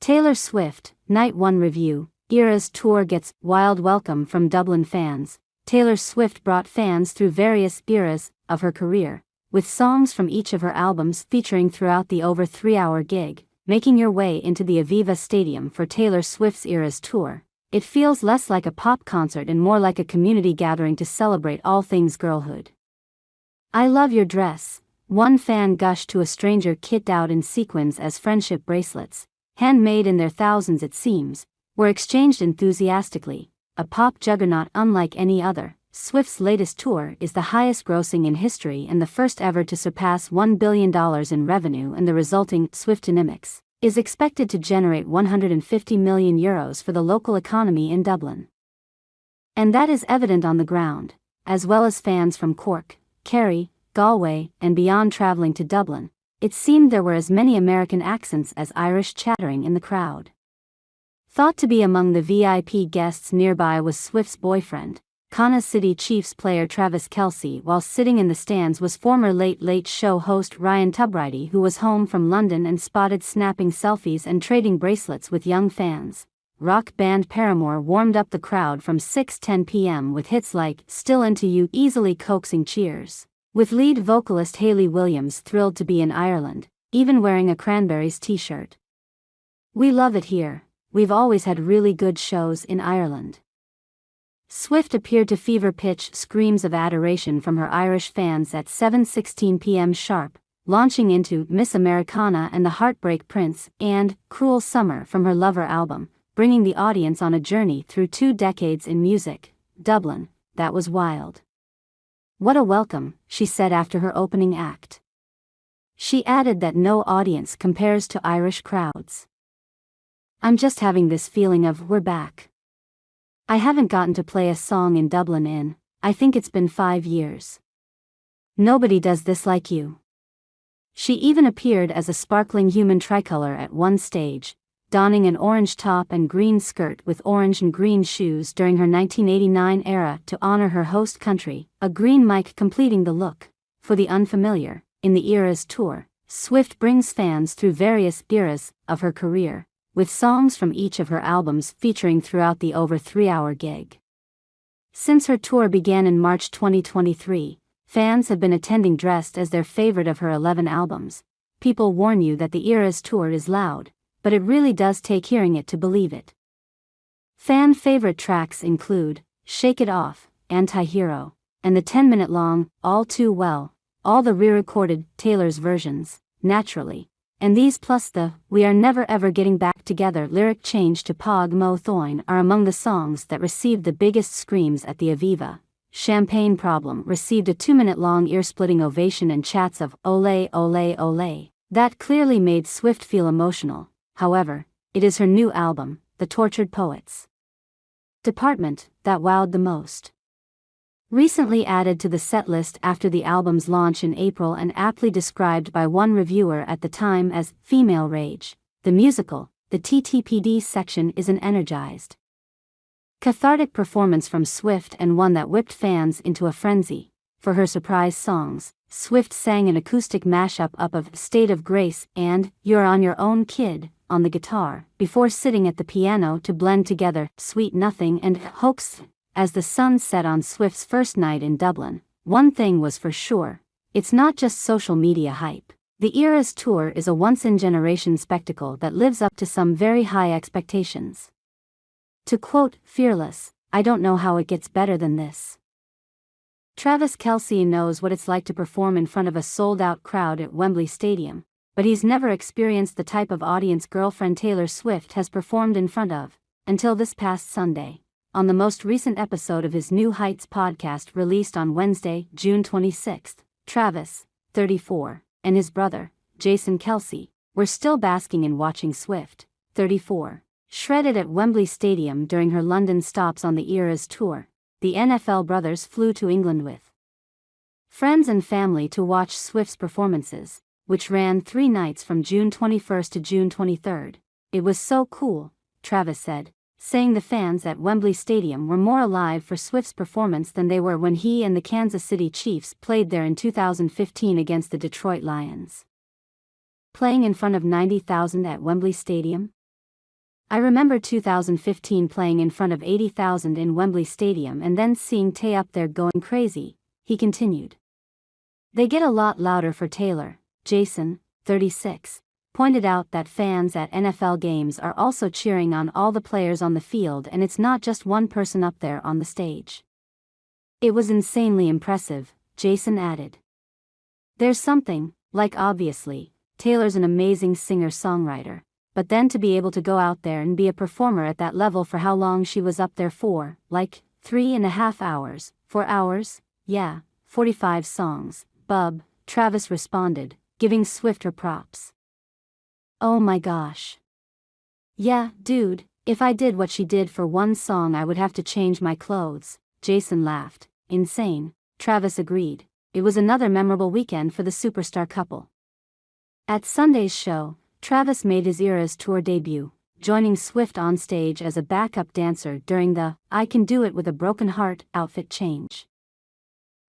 Taylor Swift, Night 1 Review. Eras Tour gets wild welcome from Dublin fans. Taylor Swift brought fans through various eras of her career, with songs from each of her albums featuring throughout the over 3-hour gig. Making your way into the Aviva Stadium for Taylor Swift's Eras Tour, it feels less like a pop concert and more like a community gathering to celebrate all things girlhood. "I love your dress," one fan gushed to a stranger kitted out in sequins as friendship bracelets, handmade in their thousands it seems, were exchanged enthusiastically. A pop juggernaut unlike any other, Swift's latest tour is the highest grossing in history and the first ever to surpass $1 billion in revenue, and the resulting Swiftonomics is expected to generate €150 million for the local economy in Dublin. And that is evident on the ground, as well as fans from Cork, Kerry, Galway, and beyond traveling to Dublin. It seemed there were as many American accents as Irish chattering in the crowd. Thought to be among the VIP guests nearby was Swift's boyfriend, Kansas City Chiefs player Travis Kelce, while sitting in the stands was former Late Late Show host Ryan Tubridy, who was home from London and spotted snapping selfies and trading bracelets with young fans. Rock band Paramore warmed up the crowd from 6:10 p.m. with hits like "Still Into You" easily coaxing cheers, with lead vocalist Hayley Williams thrilled to be in Ireland, even wearing a Cranberries t-shirt. "We love it here. We've always had really good shows in Ireland." Swift appeared to fever-pitch screams of adoration from her Irish fans at 7:16 p.m. sharp, launching into Miss Americana and the Heartbreak Prince and Cruel Summer from her Lover album, bringing the audience on a journey through 2 decades in music. "Dublin, that was wild. What a welcome," she said after her opening act. She added that no audience compares to Irish crowds. "I'm just having this feeling of we're back. I haven't gotten to play a song in Dublin in, I think it's been 5 years. Nobody does this like you." She even appeared as a sparkling human tricolor at one stage, donning an orange top and green skirt with orange and green shoes during her 1989 era to honor her host country, a green mic completing the look. For the unfamiliar, in the Eras Tour, Swift brings fans through various eras of her career, with songs from each of her albums featuring throughout the over 3-hour gig. Since her tour began in March 2023, fans have been attending dressed as their favorite of her 11 albums. People warn you that the Eras Tour is loud, but it really does take hearing it to believe it. Fan favorite tracks include "Shake It Off," "Anti-Hero," and the 10-minute-long "All Too Well," all the re-recorded Taylor's versions, naturally. And these plus the "We Are Never Ever Getting Back Together" lyric change to Pog Mo Thoin are among the songs that received the biggest screams at the Aviva. "Champagne Problem" received a 2-minute-long ear-splitting ovation and chats of "Ole, ole, ole." That clearly made Swift feel emotional. However, it is her new album, The Tortured Poets Department, that wowed the most. Recently added to the setlist after the album's launch in April and aptly described by one reviewer at the time as "female rage," the musical, the TTPD section is an energized, cathartic performance from Swift, and one that whipped fans into a frenzy. For her surprise songs, Swift sang an acoustic mashup of "State of Grace" and "You're on Your Own Kid" on the guitar, before sitting at the piano to blend together "Sweet Nothing" and "Hoax." As the sun set on Swift's first night in Dublin, one thing was for sure: it's not just social media hype. The Eras Tour is a once-in-generation spectacle that lives up to some very high expectations. To quote Fearless, "I don't know how it gets better than this." Travis Kelce knows what it's like to perform in front of a sold-out crowd at Wembley Stadium, but he's never experienced the type of audience girlfriend Taylor Swift has performed in front of, until this past Sunday. On the most recent episode of his New Heights podcast released on Wednesday, June 26, Travis, 34, and his brother, Jason Kelce, were still basking in watching Swift, 34, shredded at Wembley Stadium during her London stops on the Eras Tour. The NFL brothers flew to England with friends and family to watch Swift's performances, which ran 3 nights from June 21 to June 23. "It was so cool," Travis said, saying the fans at Wembley Stadium were more alive for Swift's performance than they were when he and the Kansas City Chiefs played there in 2015 against the Detroit Lions. Playing in front of 90,000 at Wembley Stadium? I remember 2015 playing in front of 80,000 in Wembley Stadium and then seeing Tay up there going crazy," he continued. They get a lot louder for Taylor. Jason, 36, pointed out that fans at NFL games are also cheering on all the players on the field, and it's not just one person up there on the stage. "It was insanely impressive," Jason added. "There's something, like obviously, Taylor's an amazing singer-songwriter, but then to be able to go out there and be a performer at that level for how long she was up there for, like, 3.5 hours, 4 hours, yeah, 45 songs, bub," Travis responded, giving Swift her props. "Oh my gosh. Yeah, dude, if I did what she did for one song I would have to change my clothes," Jason laughed. "Insane," Travis agreed. It was another memorable weekend for the superstar couple. At Sunday's show, Travis made his Eras Tour debut, joining Swift on stage as a backup dancer during the "I Can Do It With a Broken Heart" outfit change.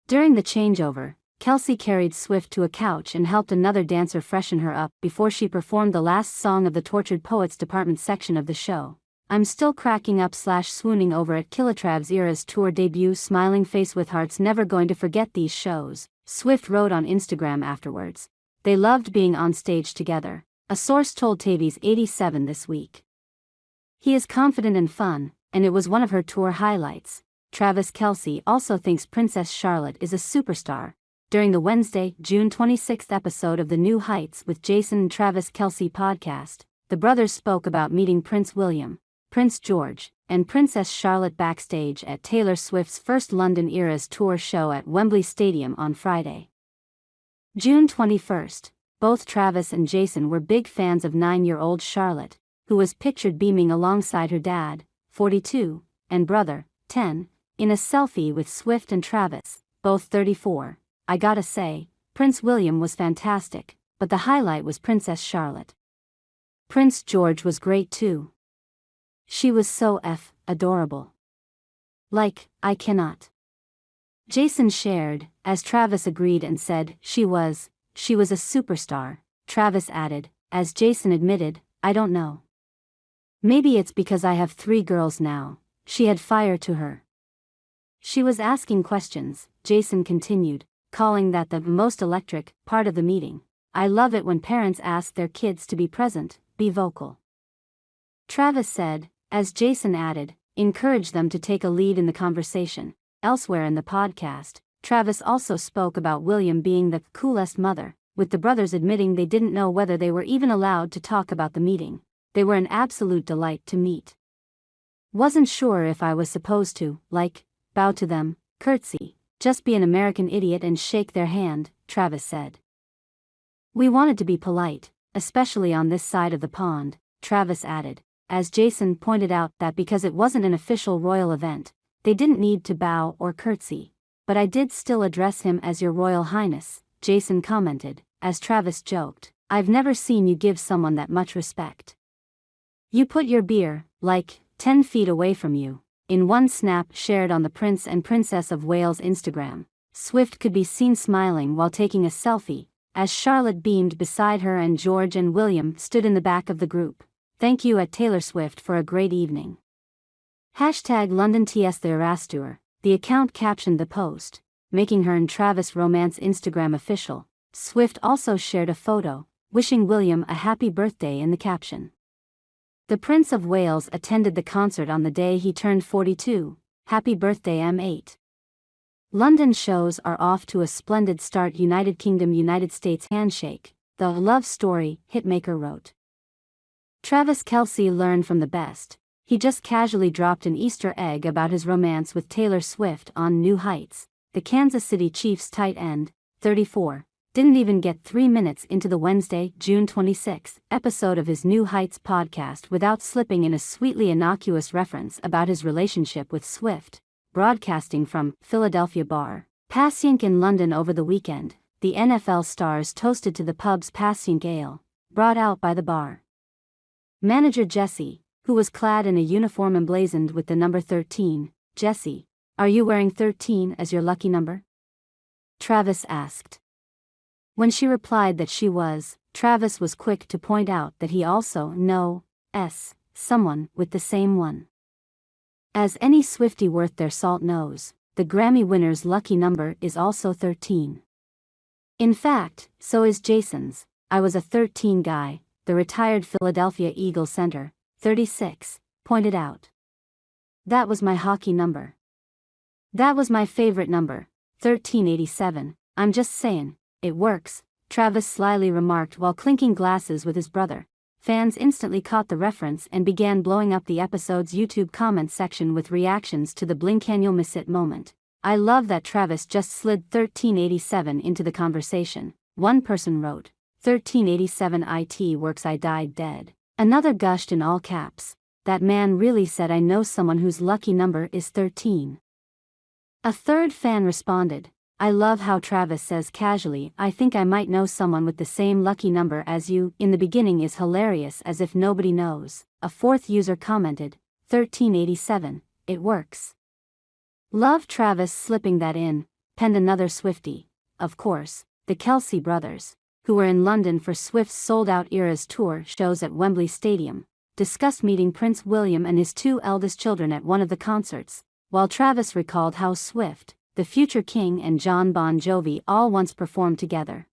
During the changeover, Kelce carried Swift to a couch and helped another dancer freshen her up before she performed the last song of the Tortured Poets Department section of the show. "I'm still cracking up / swooning over at Killatrav's Eras Tour debut, smiling face with hearts, never going to forget these shows," Swift wrote on Instagram afterwards. They loved being on stage together, a source told TV's 87 this week. He is confident and fun, and it was one of her tour highlights. Travis Kelce also thinks Princess Charlotte is a superstar. During the Wednesday, June 26 episode of the New Heights with Jason and Travis Kelce podcast, the brothers spoke about meeting Prince William, Prince George, and Princess Charlotte backstage at Taylor Swift's first London Eras Tour show at Wembley Stadium on Friday. June 21. Both Travis and Jason were big fans of 9-year-old Charlotte, who was pictured beaming alongside her dad, 42, and brother, 10, in a selfie with Swift and Travis, both 34. "I gotta say, Prince William was fantastic, but the highlight was Princess Charlotte. Prince George was great too. She was so adorable. Like, I cannot." Jason shared, as Travis agreed and said, She was a superstar," Travis added, as Jason admitted, "I don't know. Maybe it's because I have 3 girls now." She had fire to her. "She was asking questions," Jason continued, calling that the most electric part of the meeting. "I love it when parents ask their kids to be present, be vocal." Travis said, as Jason added, encourage them to take a lead in the conversation. Elsewhere in the podcast, Travis also spoke about William being the coolest mother, with the brothers admitting they didn't know whether they were even allowed to talk about the meeting. "They were an absolute delight to meet. Wasn't sure if I was supposed to, bow to them, curtsy, just be an American idiot and shake their hand," Travis said. "We wanted to be polite, especially on this side of the pond," Travis added, as Jason pointed out that because it wasn't an official royal event, they didn't need to bow or curtsy. "But I did still address him as Your Royal Highness," Jason commented, as Travis joked, "I've never seen you give someone that much respect. You put your beer, 10 feet away from you." In one snap shared on the Prince and Princess of Wales Instagram, Swift could be seen smiling while taking a selfie, as Charlotte beamed beside her and George and William stood in the back of the group. "Thank you at Taylor Swift for a great evening." #LondonTS The Eras Tour, the account captioned the post, making her and Travis romance Instagram official. Swift also shared a photo, wishing William a happy birthday in the caption. The Prince of Wales attended the concert on the day he turned 42, happy birthday M8. London shows are off to a splendid start. United Kingdom United States handshake, the love story, hitmaker wrote. Travis Kelce learned from the best. He just casually dropped an Easter egg about his romance with Taylor Swift on New Heights. The Kansas City Chiefs tight end, 34, didn't even get 3 minutes into the Wednesday, June 26 episode of his New Heights podcast without slipping in a sweetly innocuous reference about his relationship with Swift. Broadcasting from Philadelphia bar Passink in London over the weekend, the NFL stars toasted to the pub's Passink ale, brought out by the bar manager Jesse, who was clad in a uniform emblazoned with the number 13. "Jesse, are you wearing 13 as your lucky number?" Travis asked. When she replied that she was, Travis was quick to point out that he also knows someone with the same one. As any Swiftie worth their salt knows, the Grammy winner's lucky number is also 13. In fact, so is Jason's. I was a 13 guy, the retired Philadelphia Eagles center, 36, pointed out. That was my hockey number. That was my favorite number, 1387, I'm just saying, it works, Travis slyly remarked while clinking glasses with his brother. Fans instantly caught the reference and began blowing up the episode's YouTube comment section with reactions to the Blinkanial Missit moment. I love that Travis just slid 1387 into the conversation, one person wrote. 1387 IT works, I died dead. Another gushed in all caps. That man really said I know someone whose lucky number is 13. A third fan responded, I love how Travis says casually, I think I might know someone with the same lucky number as you. In the beginning is hilarious as if nobody knows. A fourth user commented, 1387, it works. Love Travis slipping that in, penned another Swiftie. Of course, the Kelce brothers, who were in London for Swift's sold-out Eras tour shows at Wembley Stadium, discussed meeting Prince William and his two eldest children at one of the concerts, while Travis recalled how Swift, the future king, and John Bon Jovi all once performed together.